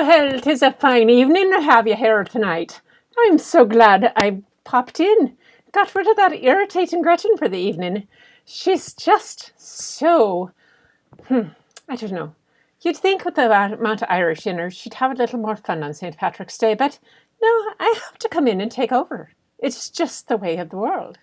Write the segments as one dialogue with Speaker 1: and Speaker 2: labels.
Speaker 1: Well, 'tis a fine evening to have you here tonight. I'm so glad I popped in. Got rid of that irritating Gretchen for the evening. She's just so, I don't know. You'd think with the amount of Irish in her, she'd have a little more fun on St. Patrick's Day, but no, I have to come in and take over. It's just the way of the world.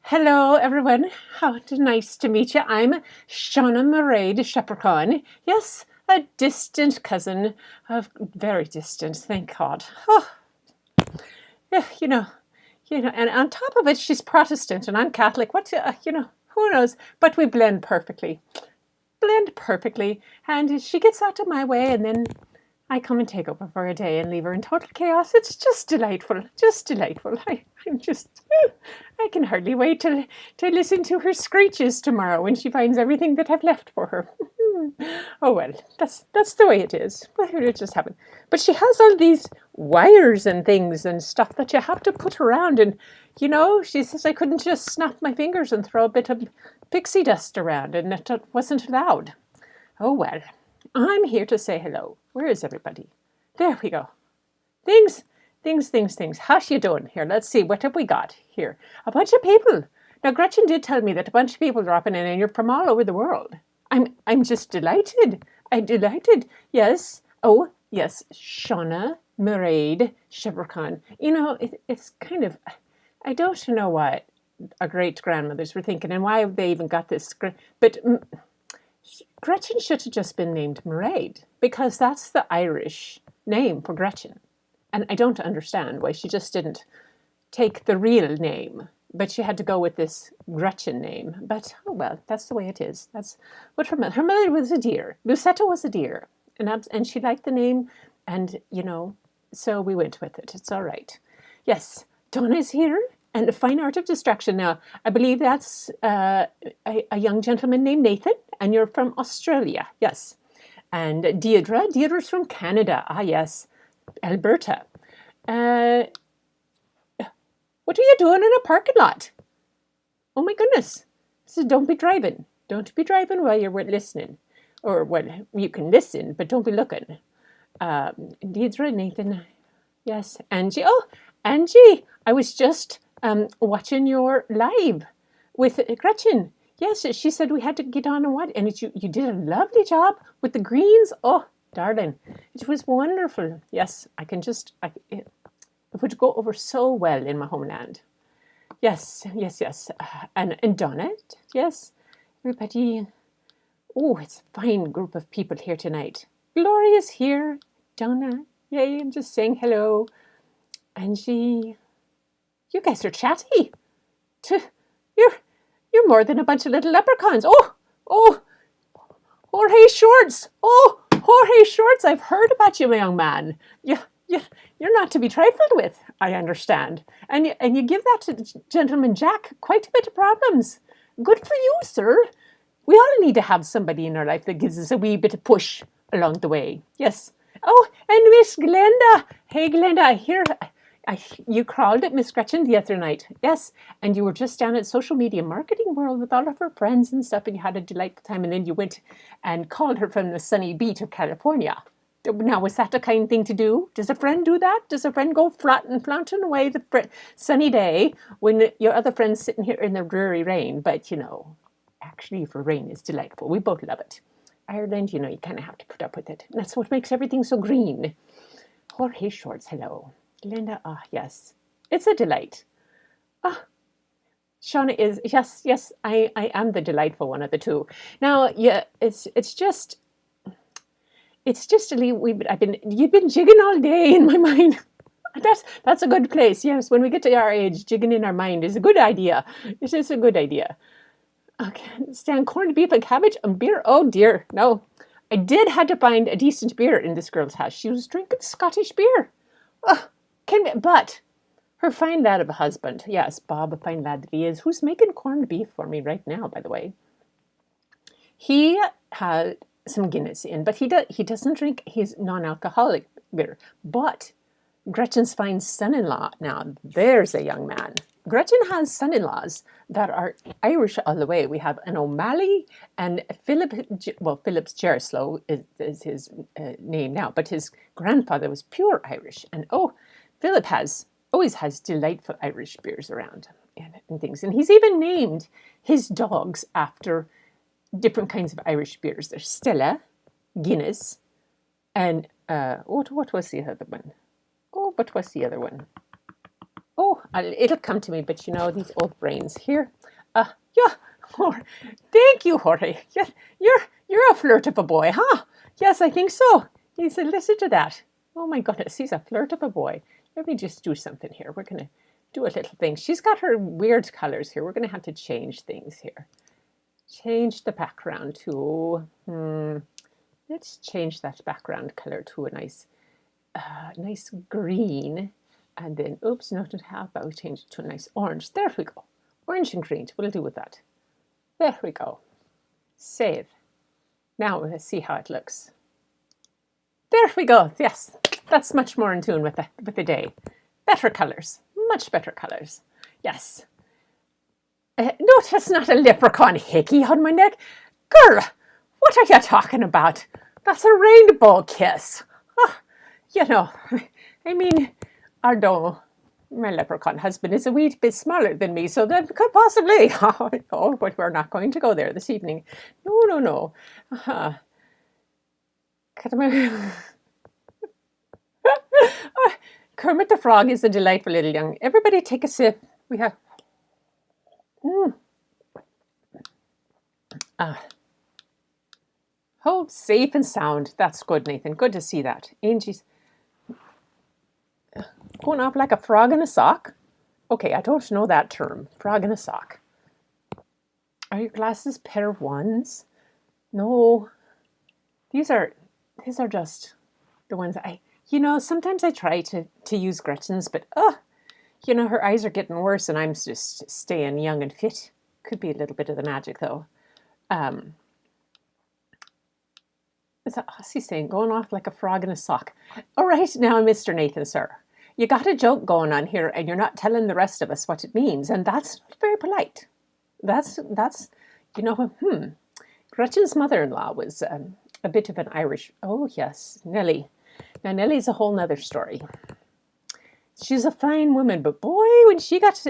Speaker 1: Hello, everyone. How nice to meet you. I'm Mairead Sheprechaun. Yes, a distant cousin of very distant, thank God. Oh, yeah, and on top of it, she's Protestant and I'm Catholic. Who knows? But we blend perfectly. And she gets out of my way, and then I come and take over for a day and leave her in total chaos. It's just delightful, I can hardly wait to listen to her screeches tomorrow when she finds everything that I've left for her. Oh well, that's the way it is. It just happened. But she has all these wires and things and stuff that you have to put around, and she says I couldn't just snap my fingers and throw a bit of pixie dust around, and it wasn't allowed. Oh well, I'm here to say hello. Where is everybody? There we go. Things. How's you doing? Here, let's see. What have we got here? A bunch of people. Now, Gretchen did tell me that a bunch of people are dropping in, and you're from all over the world. I'm just delighted. I'm delighted. Yes. Oh, yes. Mairead Sheprechaun. It's kind of, I don't know what our great-grandmothers were thinking and why they even got this. But Gretchen should have just been named Mairead, because that's the Irish name for Gretchen. And I don't understand why she just didn't take the real name, but she had to go with this Gretchen name. But, oh well, that's the way it is. That's what her mother was a dear. Lucetta was a dear. And she liked the name, and, so we went with it. It's all right. Yes, Donna's here, and the fine art of distraction. Now, I believe that's a young gentleman named Nathan, and you're from Australia. Yes. And Deirdre's from Canada. Ah, yes. Alberta. What are you doing in a parking lot? Oh my goodness. So don't be driving. Don't be driving while you're listening. Or, well, you can listen, but don't be looking. Deirdre, Nathan. Yes. Angie. Oh, Angie. I was just watching your live with Gretchen. Yes, she said we had to get on and what? And you did a lovely job with the greens. Oh, darling, it was wonderful. Yes, it would go over so well in my homeland. Yes. And Donna, yes, everybody. Oh, it's a fine group of people here tonight. Gloria's here. Donna, yay, I'm just saying hello. Angie, you guys are chatty. You're more than a bunch of little leprechauns. Oh, Jorge Shorts. Oh, Jorge Shorts, I've heard about you, my young man. You're not to be trifled with, I understand. And you give that to gentleman Jack quite a bit of problems. Good for you, sir. We all need to have somebody in our life that gives us a wee bit of push along the way. Yes. Oh, and Miss Glenda. Hey, Glenda, I hear you crawled at Miss Gretchen the other night. Yes, and you were just down at Social Media Marketing World with all of her friends and stuff, and you had a delightful time, and then you went and called her from the sunny beach of California. Now, was that the kind thing to do? Does a friend do that? Does a friend go flaunting away the sunny day when your other friend's sitting here in the dreary rain? But, actually, for rain is delightful. We both love it. Ireland, you kind of have to put up with it. And that's what makes everything so green. Jorge Shorts, hello. Linda, yes. It's a delight. Shauna is, yes, I am the delightful one of the two. Now, yeah, it's just you've been jigging all day in my mind. That's a good place. Yes, when we get to our age, jigging in our mind is a good idea. It is a good idea. Okay, stand corned beef and cabbage and beer. Oh dear, no. I did have to find a decent beer in this girl's house. She was drinking Scottish beer. But her fine lad of a husband, yes, Bob, a fine lad that he is, who's making corned beef for me right now, by the way. He had some Guinness in, but he doesn't drink his non-alcoholic beer. But Gretchen's fine son-in-law. Now, there's a young man. Gretchen has son-in-laws that are Irish all the way. We have an O'Malley and Philip, well, Philip's Jerslow is his name now, but his grandfather was pure Irish. And Philip always has delightful Irish beers around and things. And he's even named his dogs after different kinds of Irish beers. There's Stella, Guinness, and what was the other one? Oh, but what's the other one? Oh, it'll come to me, but you know, these old brains here. Yeah, thank you, Jorge. Yes, you're a flirt of a boy, huh? Yes, I think so. He said, listen to that. Oh my goodness, he's a flirt of a boy. Let me just do something here. We're going to do a little thing. She's got her weird colors here. We're going to have to change things here. Change the background to, let's change that background color to a nice green. And then, oops, not how about we change it to a nice orange. There we go. Orange and green. We'll do with that. There we go. Save. Now let's see how it looks. There we go. Yes, that's much more in tune with the day. Better colors. Much better colors. Yes. No, that's not a leprechaun hickey on my neck. Girl, what are you talking about? That's a rainbow kiss. You know, I mean, although my leprechaun husband is a wee bit smaller than me, so that could possibly. Oh, but we're not going to go there this evening. No. Kermit the Frog is a delightful little young. Everybody take a sip. We have. Oh, safe and sound. That's good, Nathan. Good to see that. Angie's going off like a frog in a sock. Okay, I don't know that term. Frog in a sock. Are your glasses pair ones? No. These are just the ones sometimes I try to use Gretchen's, but her eyes are getting worse and I'm just staying young and fit. Could be a little bit of the magic though. He's saying, going off like a frog in a sock. All right, now, Mr. Nathan, sir. You got a joke going on here and you're not telling the rest of us what it means. And that's not very polite. That's Gretchen's mother-in-law was a bit of an Irish. Oh, yes, Nellie. Now, Nellie's a whole nother story. She's a fine woman, but boy, when she got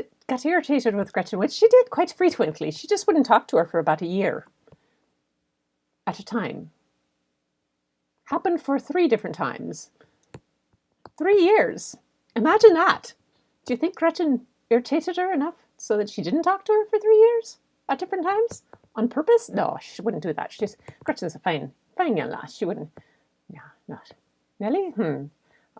Speaker 1: irritated with Gretchen, which she did quite frequently, she just wouldn't talk to her for about a year at a time. Happened for 3 different times. 3 years. Imagine that. Do you think Gretchen irritated her enough so that she didn't talk to her for 3 years at different times? On purpose? No, she wouldn't do that. Gretchen's a fine young lass. She wouldn't. No, not. Nellie?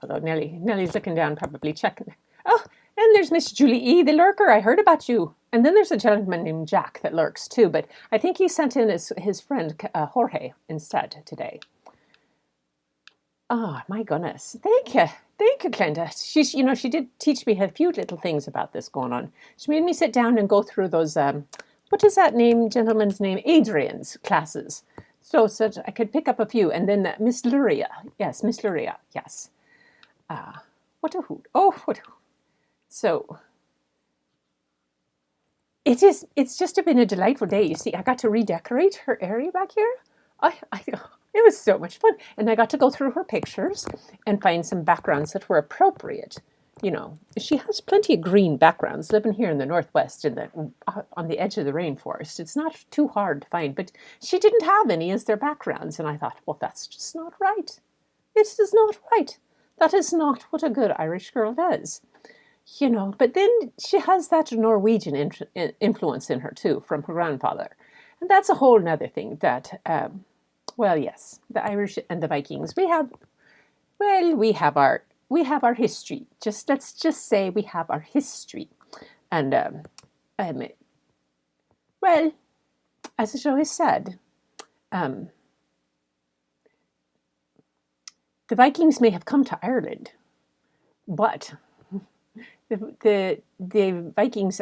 Speaker 1: Although Nellie's looking down, probably checking. Oh, and there's Miss Julie E., the lurker. I heard about you. And then there's a gentleman named Jack that lurks too, but I think he sent in his friend Jorge instead today. Oh, my goodness. Thank you, Glenda. She did teach me a few little things about this going on. She made me sit down and go through those, what is that gentleman's name? Adrian's classes. So I could pick up a few. And then Miss Luria. Yes, Miss Luria. Yes. What a hoot. Oh, what a hoot. So, it's just been a delightful day. You see, I got to redecorate her area back here. It was so much fun. And I got to go through her pictures and find some backgrounds that were appropriate. She has plenty of green backgrounds living here in the Northwest on the edge of the rainforest. It's not too hard to find, but she didn't have any as their backgrounds. And I thought, well, that's just not right. It is not right. That is not what a good Irish girl does. But then she has that Norwegian influence in her too from her grandfather. And that's a whole nother thing that... well, yes, the Irish and the Vikings. We have our history. Let's just say we have our history, and well, as it always said, the Vikings may have come to Ireland, but the Vikings,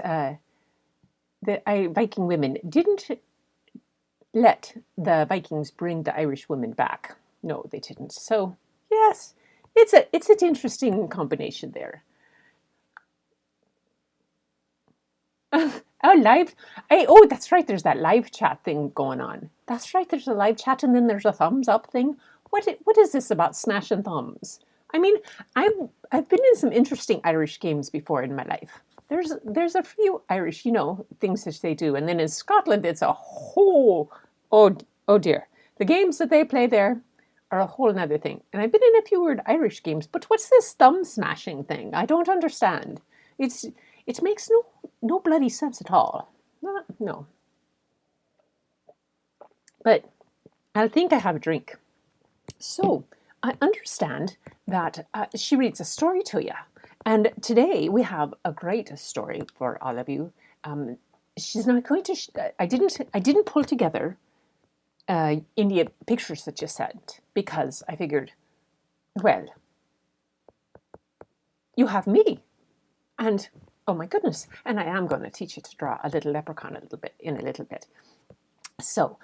Speaker 1: Viking women didn't let the Vikings bring the Irish women back. No, they didn't. So, yes, it's an interesting combination there. Oh, live. Oh, that's right. There's that live chat thing going on. That's right. There's a live chat, and then there's a thumbs up thing. What is this about smashing thumbs? I mean, I've been in some interesting Irish games before in my life. There's a few Irish, things that they do, and then in Scotland it's a whole oh dear. The games that they play there are a whole nother thing. And I've been in a few weird Irish games, but what's this thumb smashing thing? I don't understand. It makes no bloody sense at all. No. But I think I have a drink. So I understand that she reads a story to you. And today we have a great story for all of you. She's not going to. I didn't pull together India pictures that you sent because I figured, well, you have me, and oh my goodness, and I am going to teach you to draw a little leprechaun in a little bit. So,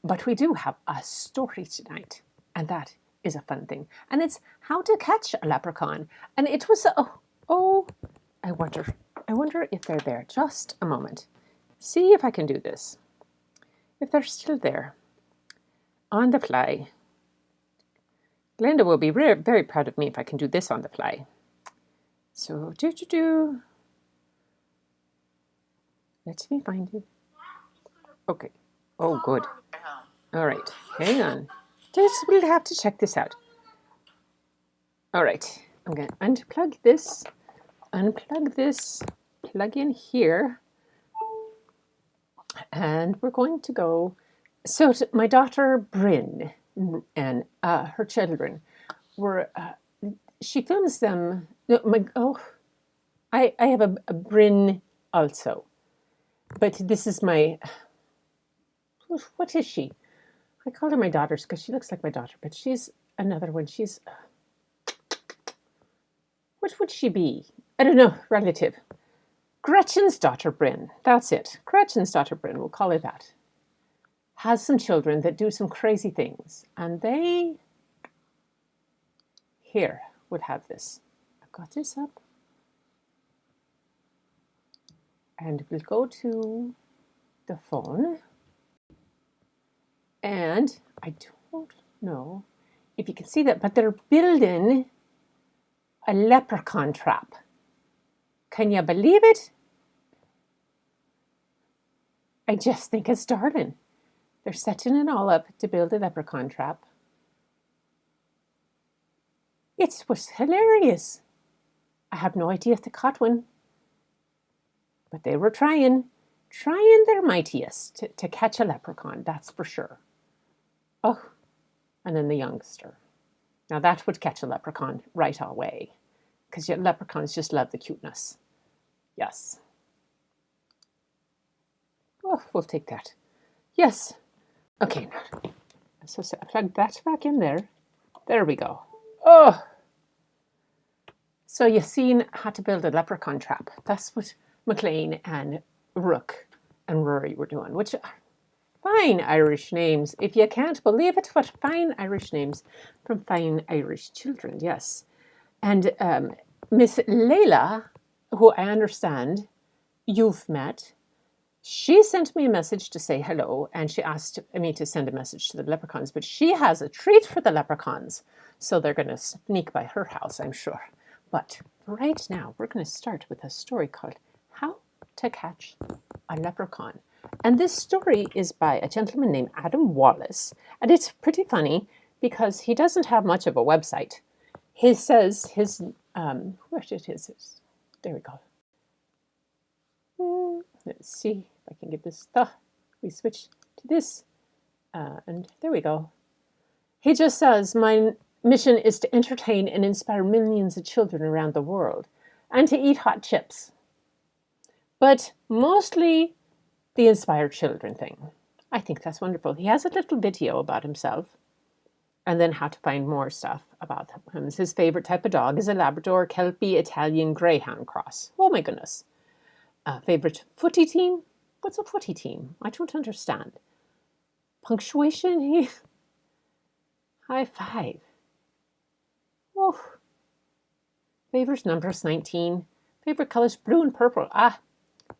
Speaker 1: but we do have a story tonight, and that is a fun thing, and it's how to catch a leprechaun. And it was I wonder if they're there. Just a moment. See if I can do this. If they're still there, on the fly. Glenda will be very proud of me if I can do this on the fly. So let me find it. Okay. Oh, good. All right. Hang on. We'll have to check this out. All right. I'm going to unplug this, plug in here, and we're going to go. So my daughter Bryn and her children were. She films them. I have a Bryn also, but this is my. What is she? I call her my daughter because she looks like my daughter, but she's another one. She's. What would she be? I don't know. Relative. Gretchen's daughter Bryn. That's it. Gretchen's daughter Bryn. We'll call her that. Has some children that do some crazy things, and they here would have this. I've got this up, and we'll go to the phone, and I don't know if you can see that, but they're building a leprechaun trap. Can you believe it? I just think it's darling. They're setting it all up to build a leprechaun trap. It was hilarious. I have no idea if they caught one, but they were trying their mightiest to catch a leprechaun, that's for sure. Oh, and then the youngster. Now that would catch a leprechaun right away, because leprechauns just love the cuteness. Yes. Oh, we'll take that. Yes. Okay, so I plugged that back in there. There we go. Oh! So you've seen how to build a leprechaun trap. That's what McLean and Rook and Rory were doing, which are fine Irish names. If you can't believe it, what fine Irish names from fine Irish children, yes. And Miss Leila, who I understand you've met, she sent me a message to say hello, and she asked me to send a message to the leprechauns, but she has a treat for the leprechauns, so they're going to sneak by her house, I'm sure. But right now, we're going to start with a story called How to Catch a Leprechaun. And this story is by a gentleman named Adam Wallace, and it's pretty funny because he doesn't have much of a website. He says his, where it is, there we go. Let's see if I can get this. We switch to this, and there we go. He just says, my mission is to entertain and inspire millions of children around the world and to eat hot chips. But mostly the inspire children thing. I think that's wonderful. He has a little video about himself and then how to find more stuff about him. His favorite type of dog is a Labrador, Kelpie, Italian Greyhound cross. Oh my goodness. Favorite footy team? What's a footy team? I don't understand. Punctuation? High five. Oh, favorite numbers 19. Favorite colors blue and purple. Ah,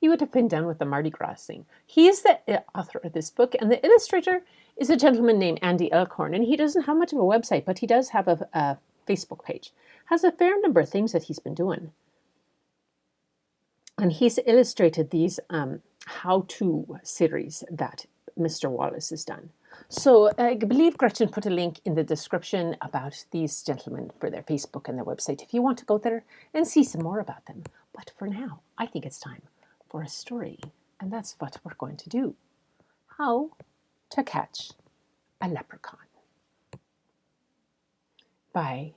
Speaker 1: he would have been done with the Mardi Gras thing. He is the author of this book, and the illustrator is a gentleman named Andy Elkhorn, and he doesn't have much of a website, but he does have a Facebook page. Has a fair number of things that he's been doing. And he's illustrated these how-to series that Mr. Wallace has done. So I believe Gretchen put a link in the description about these gentlemen for their Facebook and their website if you want to go there and see some more about them. But for now, I think it's time for a story, and that's what we're going to do. How to Catch a Leprechaun by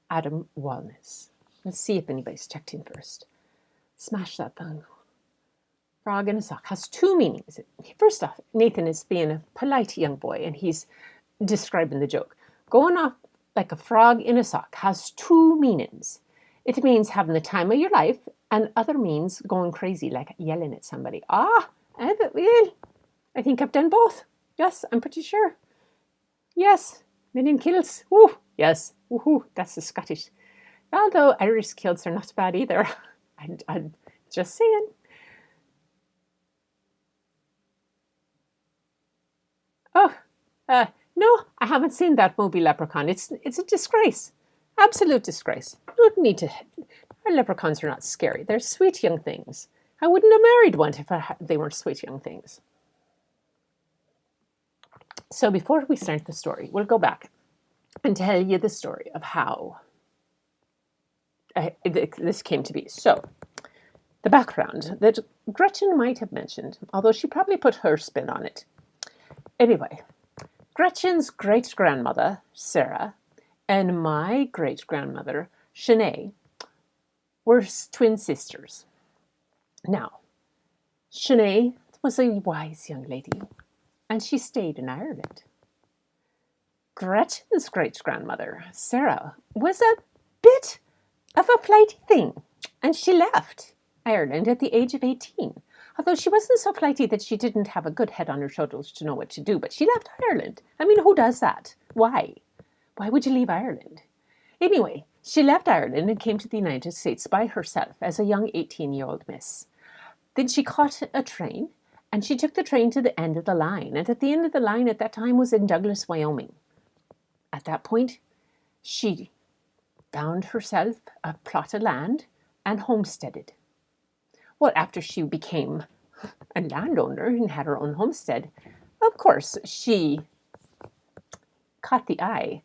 Speaker 1: Adam Walnes. Let's see if anybody's checked in first. Smash that thing. Frog in a sock has two meanings. First off, Nathan is being a polite young boy and he's describing the joke. Going off like a frog in a sock has two meanings. It means having the time of your life, and other means going crazy, like yelling at somebody. I think I've done both. Yes, I'm pretty sure. Yes, million kills. Woo, yes, woohoo, that's the Scottish. Although Irish kills are not bad either. I'm just saying. Oh, no, I haven't seen that movie Leprechaun. It's a disgrace. Absolute disgrace. You don't need to. Our leprechauns are not scary. They're sweet young things. I wouldn't have married one if they weren't sweet young things. So before we start the story, we'll go back and tell you the story of how this came to be. So, the background that Gretchen might have mentioned, although she probably put her spin on it. Anyway, Gretchen's great-grandmother, Sarah, and my great-grandmother, Shanae, were twin sisters. Now, Shanae was a wise young lady, and she stayed in Ireland. Gretchen's great-grandmother, Sarah, was a bit of a flighty thing, and she left Ireland at the age of 18. Although she wasn't so flighty that she didn't have a good head on her shoulders to know what to do, but she left Ireland. I mean, who does that? Why? Why would you leave Ireland? Anyway, she left Ireland and came to the United States by herself as a young 18-year-old miss. Then she caught a train, and she took the train to the end of the line. And at the end of the line at that time was in Douglas, Wyoming. At that point, she found herself a plot of land and homesteaded. Well, after she became a landowner and had her own homestead, of course, she caught the eye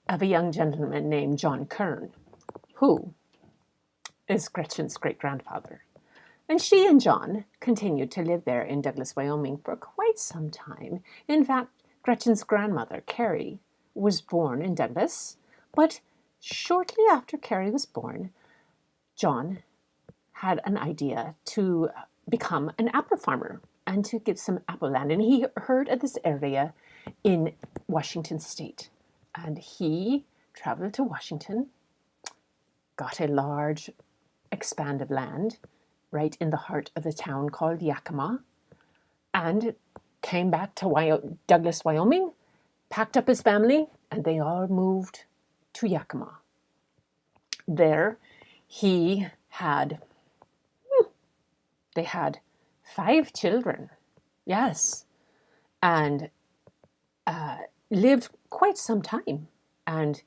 Speaker 1: of a young gentleman named John Kern, who is Gretchen's great-grandfather. And she and John continued to live there in Douglas, Wyoming for quite some time. In fact, Gretchen's grandmother, Carrie, was born in Douglas, but shortly after Carrie was born, John had an idea to become an apple farmer and to get some apple land. And he heard of this area in Washington State. And he traveled to Washington, got a large expanse of land right in the heart of the town called Yakima, and came back to Douglas, Wyoming, packed up his family, and they all moved to Yakima. There, they had 5 children, yes, and lived quite some time. And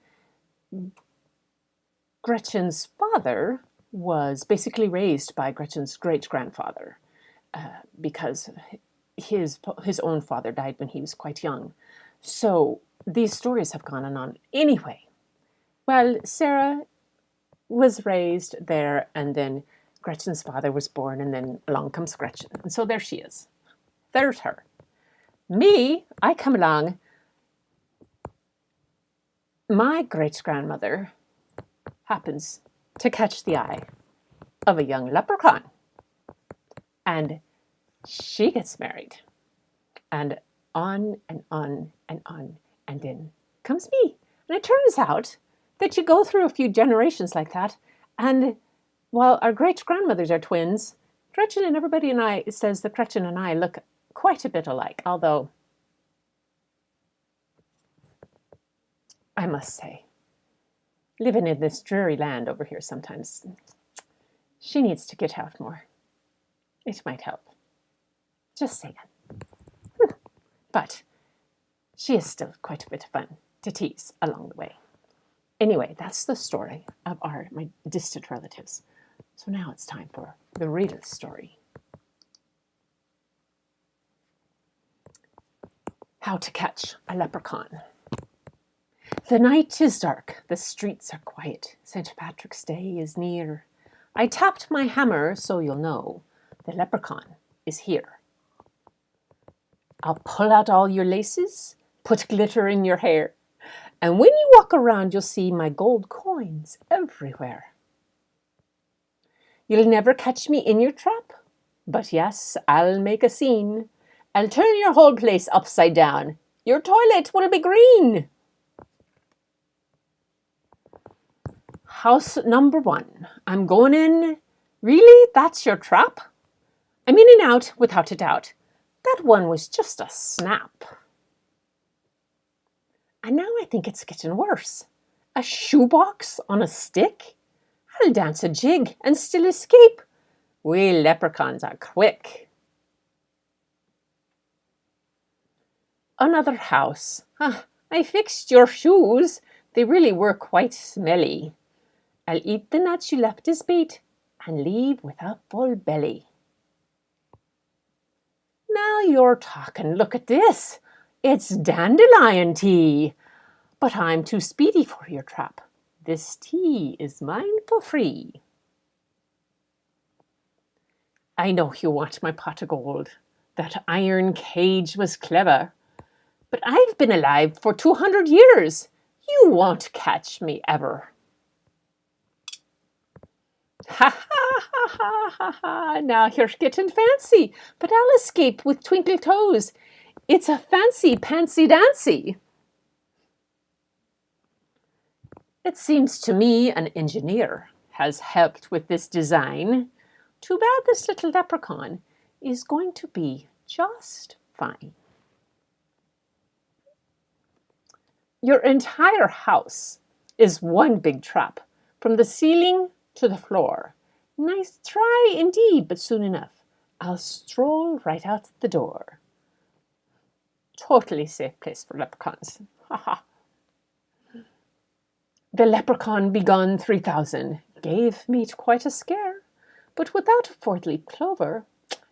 Speaker 1: Gretchen's father was basically raised by Gretchen's great-grandfather because his own father died when he was quite young. So these stories have gone on. Anyway, well, Sarah was raised there, and then Gretchen's father was born, and then along comes Gretchen. And so there she is. There's her. Me, I come along. My great-grandmother happens to catch the eye of a young leprechaun. And she gets married. And on and on and on. And then comes me. And it turns out that you go through a few generations like that, and while our great-grandmothers are twins, Gretchen and everybody and I says that Gretchen and I look quite a bit alike, although I must say, living in this dreary land over here sometimes. She needs to get out more. It might help. Just saying. But she is still quite a bit of fun to tease along the way. Anyway, that's the story of my distant relatives. So now it's time for the real story. How to catch a leprechaun. The night is dark, the streets are quiet. St. Patrick's Day is near. I tapped my hammer so you'll know the leprechaun is here. I'll pull out all your laces, put glitter in your hair, and when you walk around you'll see my gold coins everywhere. You'll never catch me in your trap, but yes, I'll make a scene. I'll turn your whole place upside down. Your toilet will be green. House number 1. I'm going in. Really? That's your trap? I'm in and out without a doubt. That one was just a snap. And now I think it's getting worse. A shoebox on a stick? I'll dance a jig and still escape. We leprechauns are quick. Another house. I fixed your shoes. They really were quite smelly. I'll eat the nuts you left as bait and leave with a full belly. Now you're talking. Look at this. It's dandelion tea. But I'm too speedy for your trap. This tea is mine for free. I know you want my pot of gold. That iron cage was clever. But I've been alive for 200 years. You won't catch me ever. Ha ha ha ha ha ha. Now you're getting fancy, but I'll escape with twinkle toes. It's a fancy pantsy dancy. It seems to me an engineer has helped with this design. Too bad this little leprechaun is going to be just fine. Your entire house is one big trap, from the ceiling to the floor. Nice try indeed, but soon enough, I'll stroll right out the door. Totally safe place for leprechauns. Ha ha. The leprechaun begone 3000 gave me quite a scare, but without a 4-leaf clover,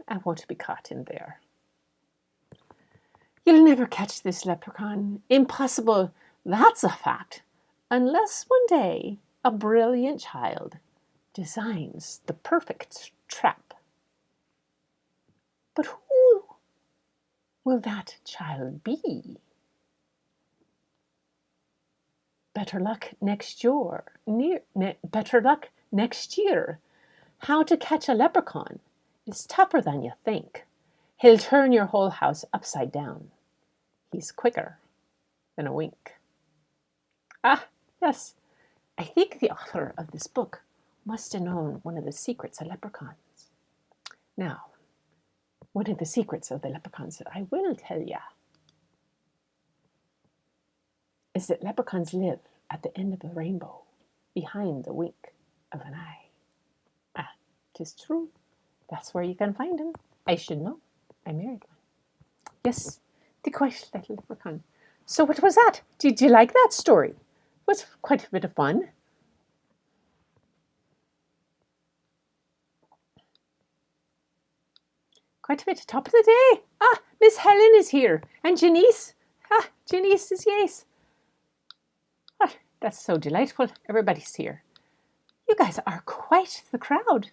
Speaker 1: I won't be caught in there. You'll never catch this leprechaun. Impossible, that's a fact, unless one day a brilliant child designs the perfect trap. But who will that child be? Better luck next year. Better luck next year. How to catch a leprechaun is tougher than you think. He'll turn your whole house upside down. He's quicker than a wink. Ah, yes, I think the author of this book must have known one of the secrets of leprechauns. Now, one of the secrets of the leprechauns that I will tell you is that leprechauns live at the end of the rainbow, behind the wink of an eye. Ah, 'tis true. That's where you can find them. I should know. I married one. Yes, the quite little leprechaun. So what was that? Did you like that story? It was quite a bit of fun. Quite a bit. Top of the day. Ah, Miss Helen is here. And Janice. Ah, Janice is yes. Ah, that's so delightful. Everybody's here. You guys are quite the crowd.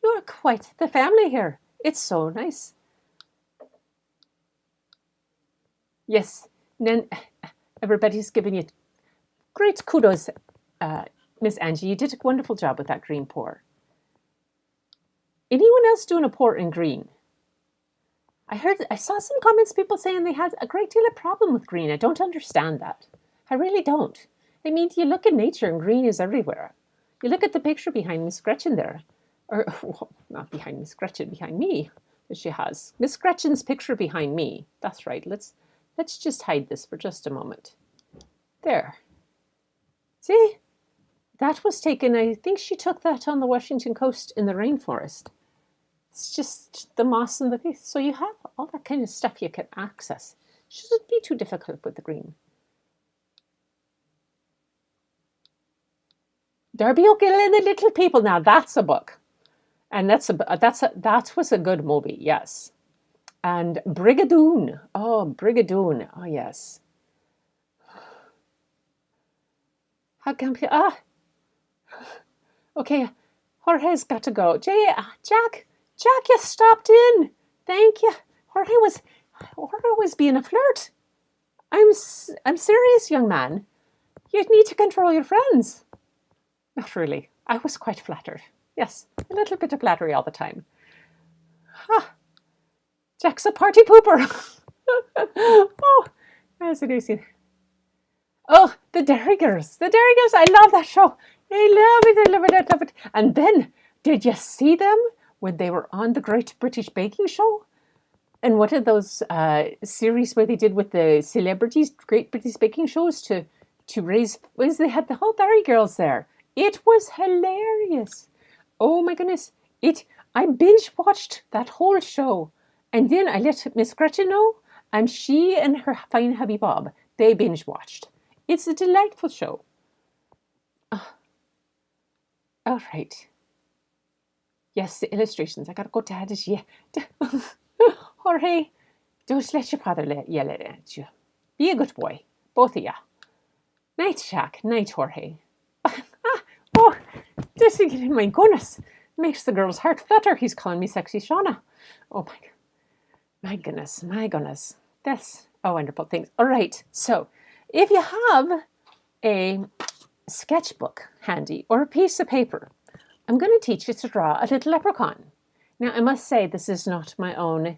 Speaker 1: You're quite the family here. It's so nice. Yes, and then everybody's giving you great kudos. Miss Angie, you did a wonderful job with that green pour. Anyone else doing a pour in green? I saw some comments, people saying they had a great deal of problem with green. I don't understand that. I really don't. I mean, you look at nature and green is everywhere. You look at the picture behind Miss Gretchen there. Or, well, not behind Miss Gretchen, behind me, that she has. Miss Gretchen's picture behind me. That's right. Let's just hide this for just a moment. There. See? That was taken, I think she took that on the Washington coast in the rainforest. It's just the moss and the piece. So you have all that kind of stuff you can access. Shouldn't be too difficult with the green. Darby O'Gill and the Little People. Now that's a book. And that was a good movie, yes. And Brigadoon. Oh, Brigadoon. Oh, yes. How can okay, Jorge's got to go. Jack, you stopped in. Thank you. Jorge was being a flirt. I'm serious, young man. You need to control your friends. Not really. I was quite flattered. Yes, a little bit of flattery all the time. Jack's a party pooper. Oh, as it is. Oh, the Derry Girls. The Derry Girls. I love that show. I love it. I love it. I love it. And then, did you see them when they were on the Great British Baking Show? And what are those series where they did with the celebrities, Great British Baking Shows to raise, they had the whole Derry Girls there. It was hilarious. Oh my goodness. I binge watched that whole show. And then I let Miss Gretchen know, and she and her fine hubby Bob, they binge watched. It's a delightful show. All right. Yes, the illustrations. I gotta go to it. Yeah. Jorge, don't let your father yell at you. Be a good boy, both of you. Night, Jack. Night, Jorge. Oh, this again, my goodness. Makes the girl's heart flutter. He's calling me sexy Shauna. Oh my goodness, my goodness. That's a wonderful thing. All right, so if you have a sketchbook handy or a piece of paper, I'm going to teach you to draw a little leprechaun. Now, I must say this is not my own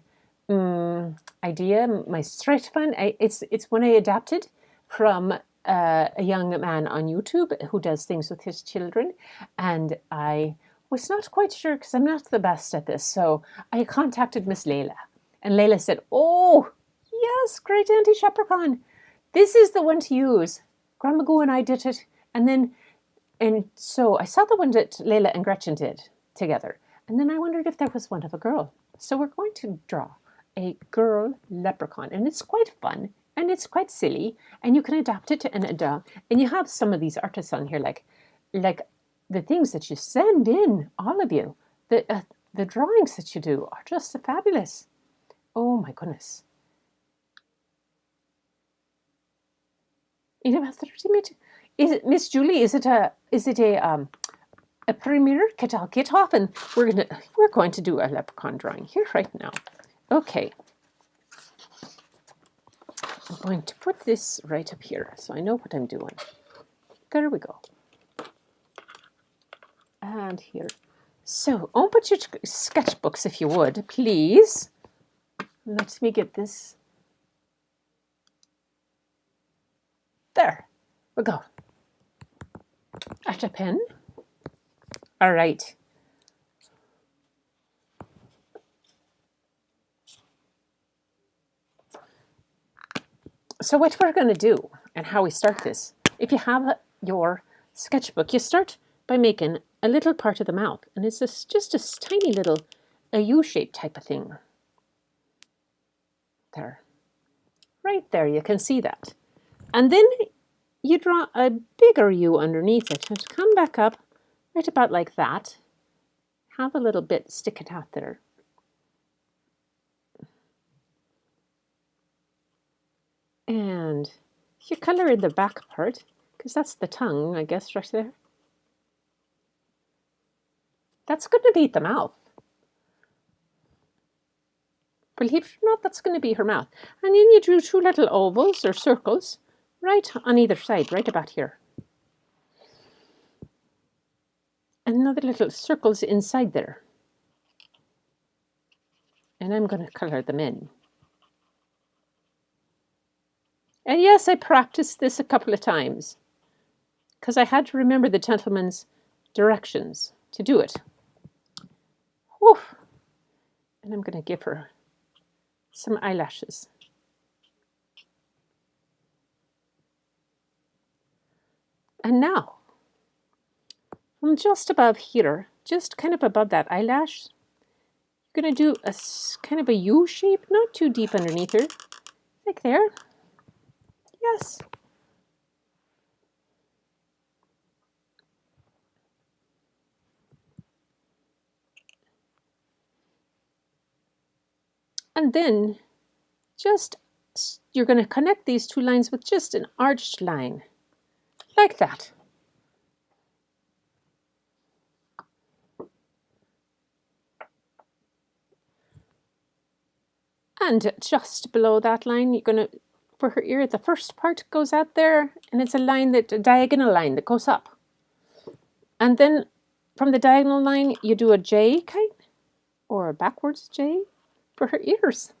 Speaker 1: idea, my straight fun. It's one I adapted from a young man on YouTube who does things with his children, and I was not quite sure because I'm not the best at this, so I contacted Miss Layla, and Layla said, "Oh, yes, great Auntie Sheprechaun, this is the one to use. Grandma Goo and I did it, and so I saw the one that Layla and Gretchen did together, and then I wondered if there was one of a girl. So we're going to draw a girl leprechaun, and it's quite fun, and it's quite silly, and you can adapt it and you have some of these artists on here, like the things that you send in, all of you, the drawings that you do are just fabulous. Oh my goodness. You know, is it Miss Julie? Is it a premiere? I'll get off, and we're going to do a leprechaun drawing here right now. Okay. I'm going to put this right up here so I know what I'm doing. There we go. And here. So, open your sketchbooks if you would, please. Let me get this. There we go. At a pen. All right. So what we're going to do and how we start this, if you have your sketchbook, you start by making a little part of the mouth, and it's just a tiny little a U-shaped type of thing. There. Right there, you can see that. And then you draw a bigger U underneath it and come back up right about like that. Have a little bit, stick it out there. And you color in the back part, because that's the tongue, I guess, right there. That's going to be the mouth. Believe it or not, that's going to be her mouth. And then you drew two little ovals or circles right on either side, right about here. Another little circles inside there. And I'm going to color them in. And yes, I practiced this a couple of times because I had to remember the gentleman's directions to do it. Whew. And I'm going to give her some eyelashes. And now, from just above here, just kind of above that eyelash, you're going to do a kind of a U shape, not too deep underneath her, like there. Yes. And then you're going to connect these two lines with just an arched line, like that. And just below that line, you're going to, for her ear, the first part goes out there, and it's a diagonal line that goes up. And then from the diagonal line, you do a J kind, or a backwards J for her ears.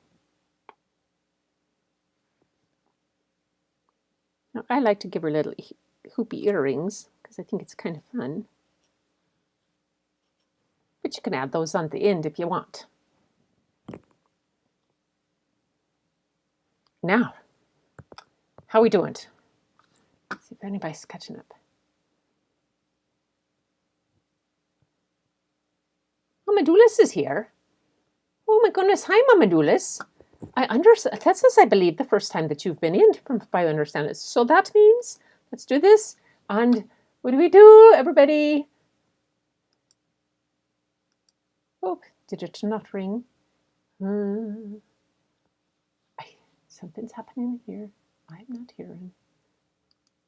Speaker 1: Now, I like to give her little hoopy earrings because I think it's kind of fun. But you can add those on the end if you want. Now, how are we doing? Let's see if anybody's catching up. Mama Doulis is here. Oh my goodness, hi Mama Doulis. This is, I believe, the first time that you've been in, if I understand it. So that means, let's do this. And what do, everybody? Oh, did it not ring? Something's happening here. I'm not hearing.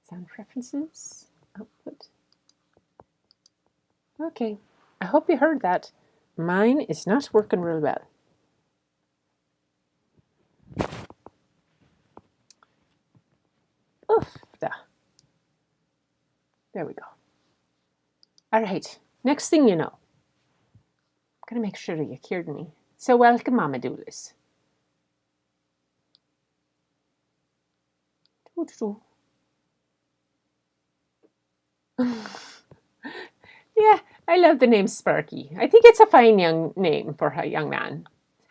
Speaker 1: Sound preferences, output. Okay, I hope you heard that. Mine is not working real well. Oof, there we go. All right, next thing you know, I'm going to make sure that you heard me. So welcome, Mama Doulis. Yeah, I love the name Sparky. I think it's a fine young name for a young man.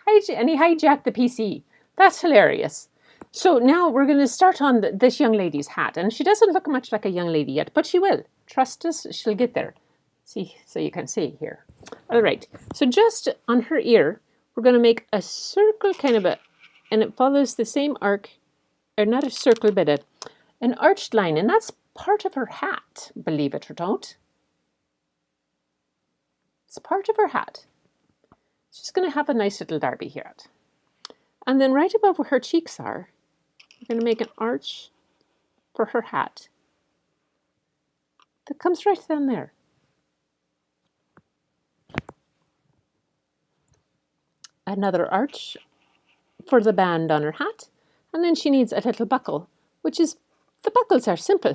Speaker 1: And he hijacked the PC. That's hilarious. So now we're going to start on this young lady's hat. And she doesn't look much like a young lady yet, but she will. Trust us, she'll get there. See, so you can see here. All right, so just on her ear, we're going to make a circle kind of and it follows the same arc, or not a circle, but an arched line. And that's part of her hat, believe it or don't. It's part of her hat. She's going to have a nice little derby here. And then right above where her cheeks are, we're going to make an arch for her hat that comes right down there. Another arch for the band on her hat. And then she needs a little buckle, which is, the buckles are simple.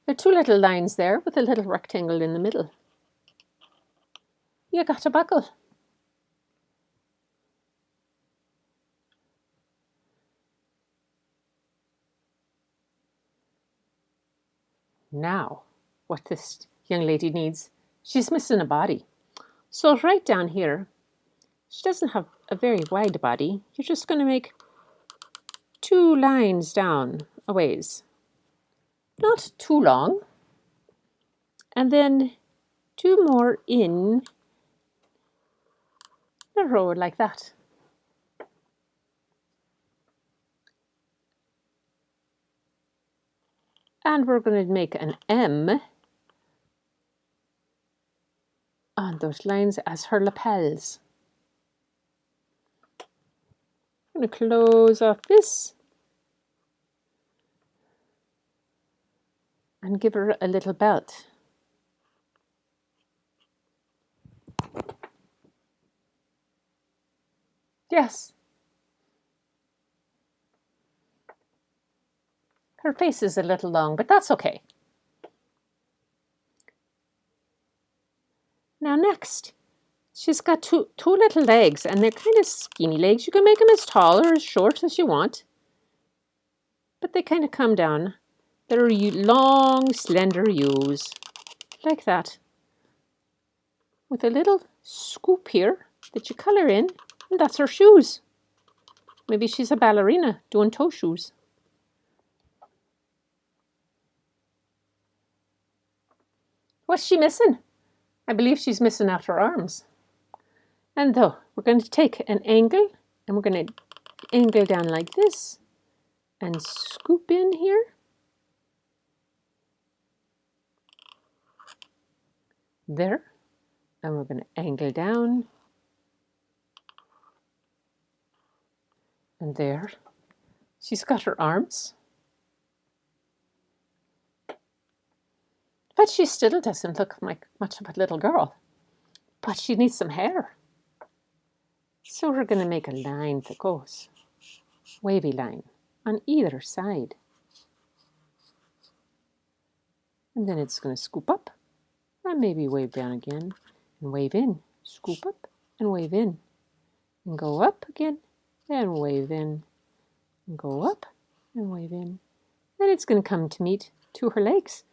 Speaker 1: There are two little lines there with a little rectangle in the middle. You got a buckle. Now, what this young lady needs, she's missing a body. So right down here, she doesn't have a very wide body. You're just going to make two lines down a ways. Not too long. And then two more in a row like that. And we're going to make an M on those lines as her lapels. I'm going to close off this and give her a little belt. Yes. Her face is a little long, but that's okay. Now next, she's got two little legs, and they're kind of skinny legs. You can make them as tall or as short as you want, but they kind of come down. They're long, slender U's, like that, with a little scoop here that you color in, and that's her shoes. Maybe she's a ballerina doing toe shoes. What's she missing? I believe she's missing out her arms. And though we're going to take an angle and we're going to angle down like this and scoop in here. There. And we're going to angle down. And there. She's got her arms. But she still doesn't look like much of a little girl. But she needs some hair. So we're going to make a line that goes, wavy line, on either side. And then it's going to scoop up, and maybe wave down again, and wave in, scoop up, and wave in, and go up again, and wave in, and go up, and wave in. And it's going to come to meet to her legs.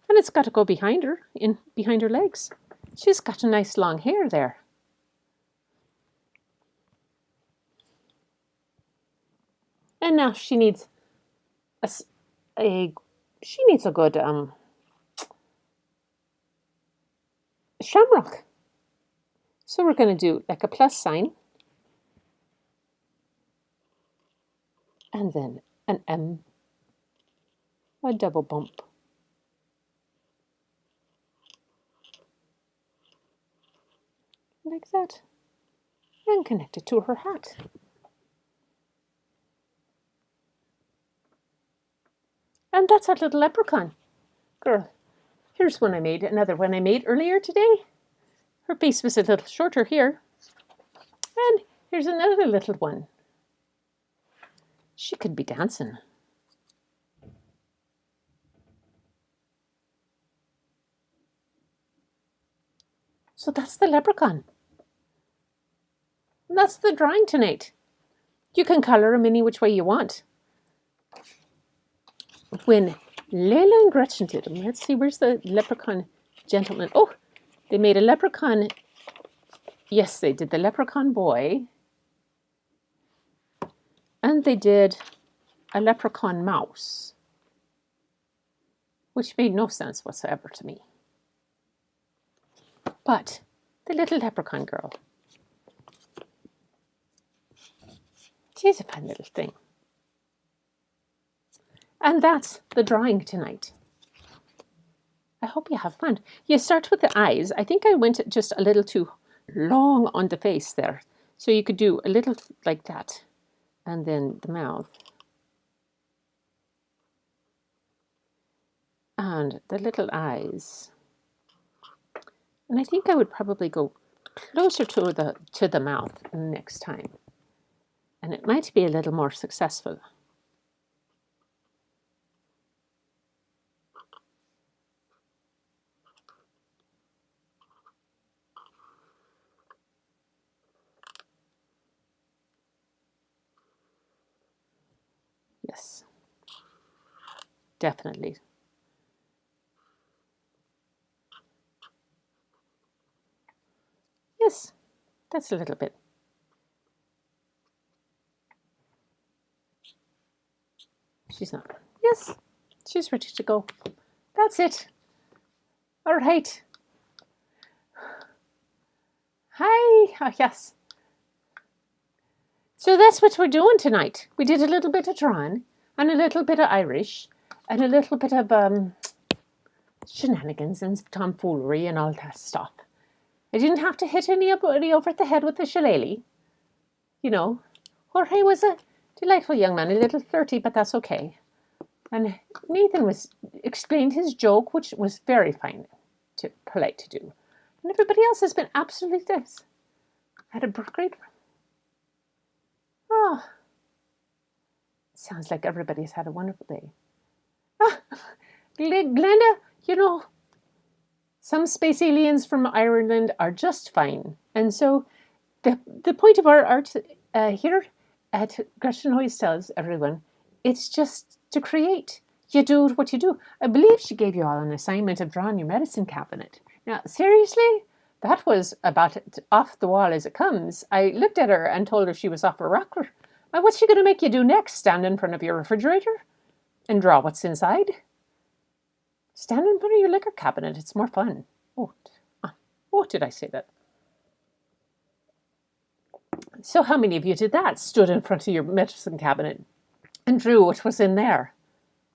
Speaker 1: And it's got to go behind her, behind her legs. She's got a nice long hair there. And now she needs a good shamrock. So we're going to do like a plus sign. And then an M, a double bump. Like that. And connect it to her hat. And that's our little leprechaun. Girl, here's one I made, another one I made earlier today. Her face was a little shorter here. And here's another little one. She could be dancing. So that's the leprechaun. And that's the drawing tonight. You can colour them any which way you want. When Leila and Gretchen did them, let's see, where's the leprechaun gentleman? Oh, they made a leprechaun. Yes, they did the leprechaun boy. And they did a leprechaun mouse, which made no sense whatsoever to me. But the little leprechaun girl, she's a fun little thing. And that's the drawing tonight. I hope you have fun. You start with the eyes. I think I went just a little too long on the face there. So you could do a little like that. And then the mouth. And the little eyes. And I think I would probably go closer to the mouth next time. And it might be a little more successful. Yes, definitely. Yes, that's a little bit. She's not. Yes, she's ready to go. That's it. All right. Hi. Oh, yes. So that's what we're doing tonight. We did a little bit of drawing and a little bit of Irish and a little bit of shenanigans and tomfoolery and all that stuff. I didn't have to hit anybody over the head with the shillelagh. You know, Jorge was a delightful young man, a little flirty, but that's okay. And Nathan explained his joke, which was very polite to do. And everybody else has been absolutely nice. Had a great. Oh, sounds like everybody's had a wonderful day. Ah, Glenda, you know, some space aliens from Ireland are just fine. And so the point of our art here at Gretchen always tells everyone, it's just to create. You do what you do. I believe she gave you all an assignment of drawing your medicine cabinet. Now, seriously? That was about off the wall as it comes. I looked at her and told her she was off her rocker. What's she going to make you do next? Stand in front of your refrigerator and draw what's inside? Stand in front of your liquor cabinet. It's more fun. Oh, Oh, did I say that? So how many of you did that? Stood in front of your medicine cabinet and drew what was in there?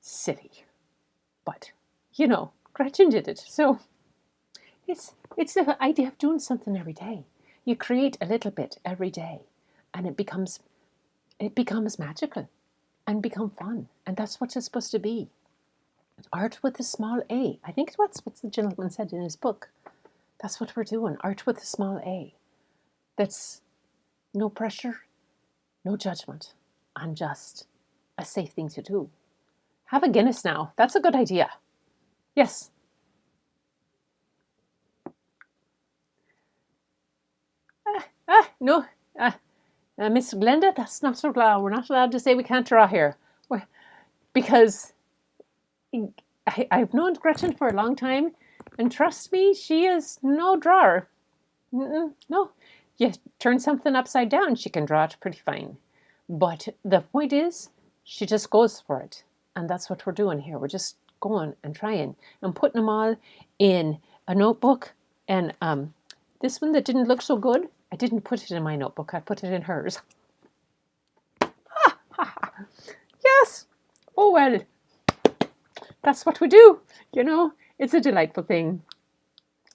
Speaker 1: Silly. But, you know, Gretchen did it. So it's the idea of doing something every day. You create a little bit every day and it becomes magical and become fun. And that's what it's supposed to be. Art with a small a. I think that's what the gentleman said in his book. That's what we're doing. Art with a small a. That's no pressure, no judgment, and just a safe thing to do. Have a Guinness now. That's a good idea. Yes. No. Miss Glenda, that's not allowed. We're not allowed to say we can't draw here. Because I've known Gretchen for a long time, and trust me, she is no drawer. No. You turn something upside down, she can draw it pretty fine. But the point is, she just goes for it. And that's what we're doing here. We're just going and trying and putting them all in a notebook. And this one that didn't look so good, I didn't put it in my notebook. I put it in hers. Yes. Oh, well, that's what we do. You know, it's a delightful thing.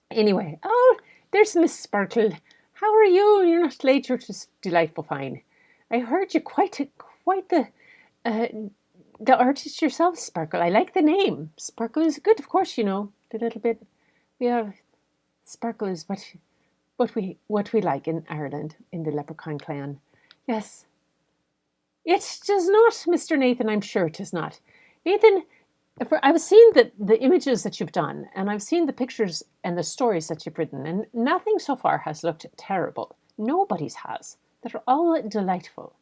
Speaker 1: Anyway, oh, there's Miss Sparkle. How are you? You're not late. You're just delightful fine. I heard you quite the artist yourself, Sparkle. I like the name. Sparkle is good, of course. You know the little bit. We have Sparkle is what we like in Ireland in the Leprechaun clan. Yes, it does not, Mr. Nathan. I'm sure it does not, Nathan. I've seen the images that you've done, and I've seen the pictures and the stories that you've written, and nothing so far has looked terrible. Nobody's has. They're all delightful.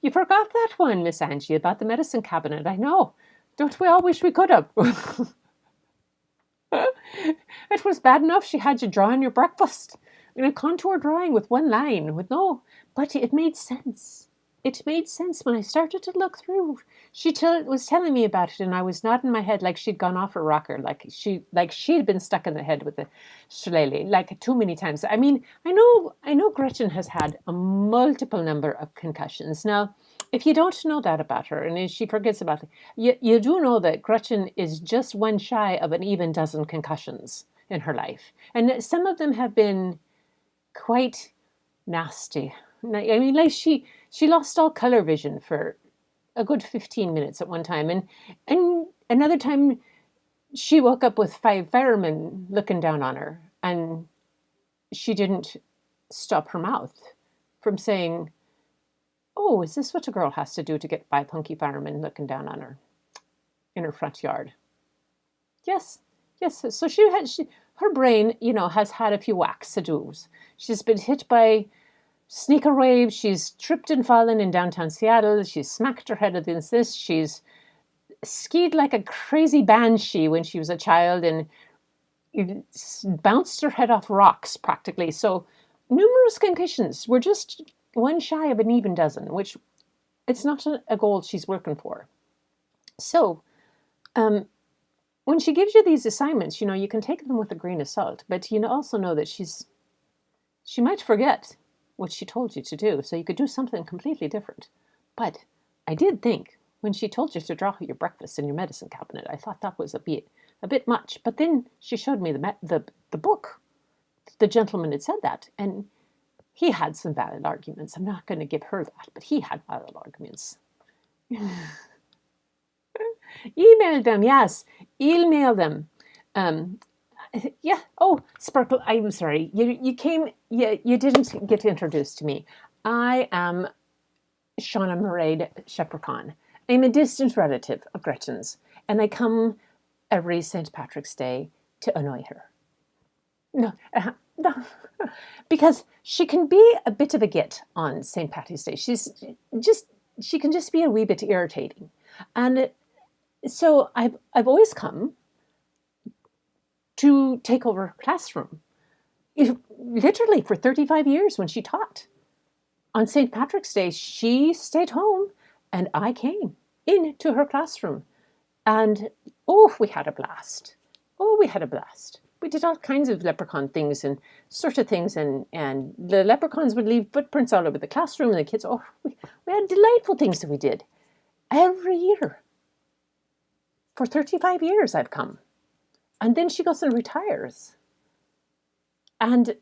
Speaker 1: You forgot that one, Miss Angie, about the medicine cabinet. I know. Don't we all wish we could have? It was bad enough she had you drawing your breakfast in a contour drawing with one line, but it made sense. It made sense when I started to look through. She was telling me about it, and I was nodding my head like she'd gone off a rocker, like she'd been stuck in the head with the shillelagh, like too many times. I mean, I know Gretchen has had a multiple number of concussions. Now, if you don't know that about her, and she forgets about it, you do know that Gretchen is just one shy of an even dozen concussions in her life, and some of them have been quite nasty. I mean, like she lost all color vision for a good 15 minutes at one time, and another time she woke up with 5 firemen looking down on her, and she didn't stop her mouth from saying, "Oh, is this what a girl has to do to get 5 hunky firemen looking down on her in her front yard?" Yes. So her brain, has had a few whacks to do. She's been hit by sneaker waves. She's tripped and fallen in downtown Seattle. She's smacked her head against this. She's skied like a crazy banshee when she was a child and bounced her head off rocks practically. So numerous concussions. We're just one shy of an even dozen, which it's not a goal she's working for. So when she gives you these assignments, you can take them with a grain of salt, but you also know that she might forget what she told you to do, so you could do something completely different. But I did think when she told you to draw your breakfast in your medicine cabinet, I thought that was a bit much. But then she showed me the book. The gentleman had said that, and he had some valid arguments. I'm not going to give her that, but he had valid arguments. Email them, yes. Email them. Yeah. Oh, Sparkle, I'm sorry. You didn't get introduced to me. I am Mairead Sheprechaun. I'm a distant relative of Gretchen's, and I come every St. Patrick's Day to annoy her. No, because she can be a bit of a git on St. Patty's Day. She can just be a wee bit irritating, and so I've always come to take over her classroom. Literally for 35 years when she taught. On St. Patrick's Day, she stayed home and I came into her classroom. And we had a blast. We we did all kinds of leprechaun things and sort of things, and the leprechauns would leave footprints all over the classroom, and the kids, we had delightful things that we did every year. For 35 years I've come. And then she goes and retires. And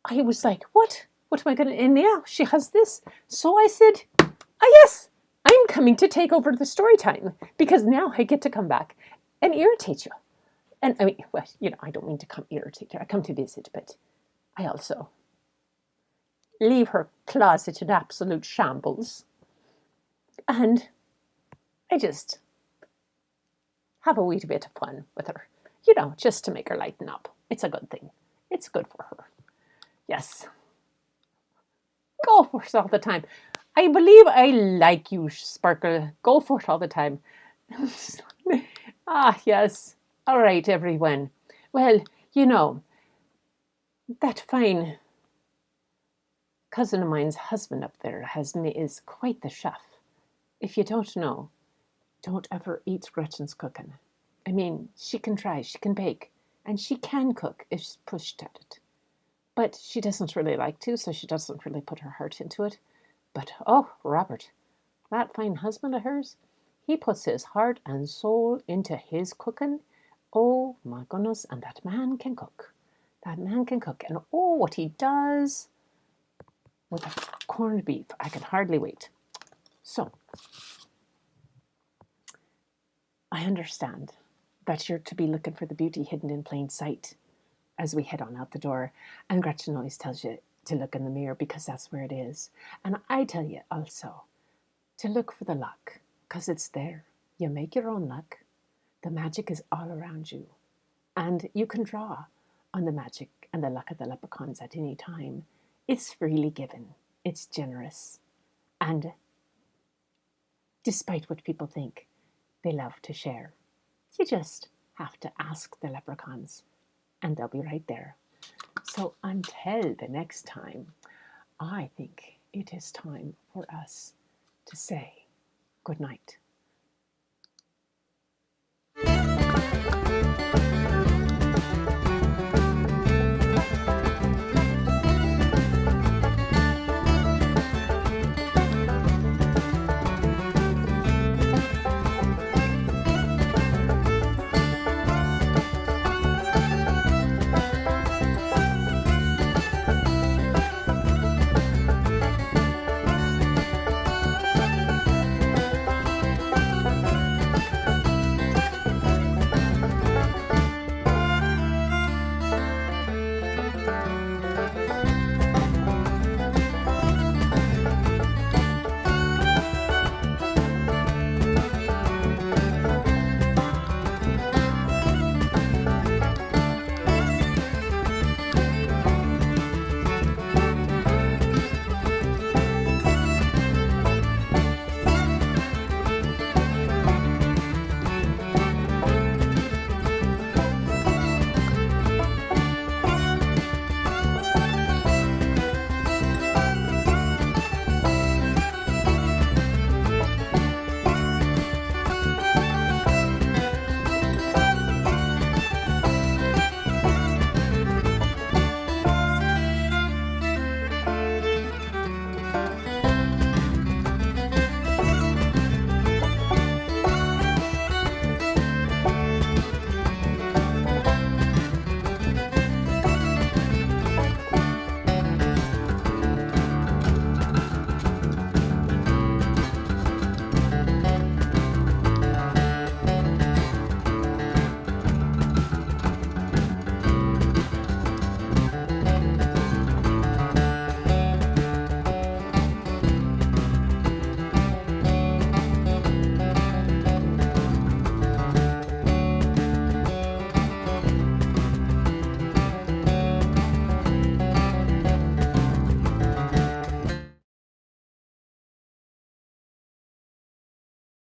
Speaker 1: I was like, what? What am I going to, and yeah, she has this. So I said, yes, I'm coming to take over the story time, because now I get to come back and irritate you. And I mean, well, I don't mean to come irritate her. I come to visit, but I also leave her closet in absolute shambles. And I just have a wee bit of fun with her, just to make her lighten up. It's a good thing. It's good for her. Yes. Go for it all the time. I believe I like you, Sparkle. Go for it all the time. Yes. All right, everyone. Well, that fine cousin of mine's husband up there is quite the chef. If you don't know, don't ever eat Gretchen's cooking. I mean, she can try, she can bake, and she can cook if she's pushed at it. But she doesn't really like to, so she doesn't really put her heart into it. But, Robert, that fine husband of hers, he puts his heart and soul into his cooking. Oh, my goodness, and that man can cook. That man can cook. And, what he does with the corned beef, I can hardly wait. So, I understand that you're to be looking for the beauty hidden in plain sight as we head on out the door. And Gretchen always tells you to look in the mirror, because that's where it is. And I tell you also to look for the luck, because it's there. You make your own luck. The magic is all around you. And you can draw on the magic and the luck of the leprechauns at any time. It's freely given. It's generous. And despite what people think, they love to share. You just have to ask the leprechauns, and they'll be right there. So until the next time, I think it is time for us to say good night.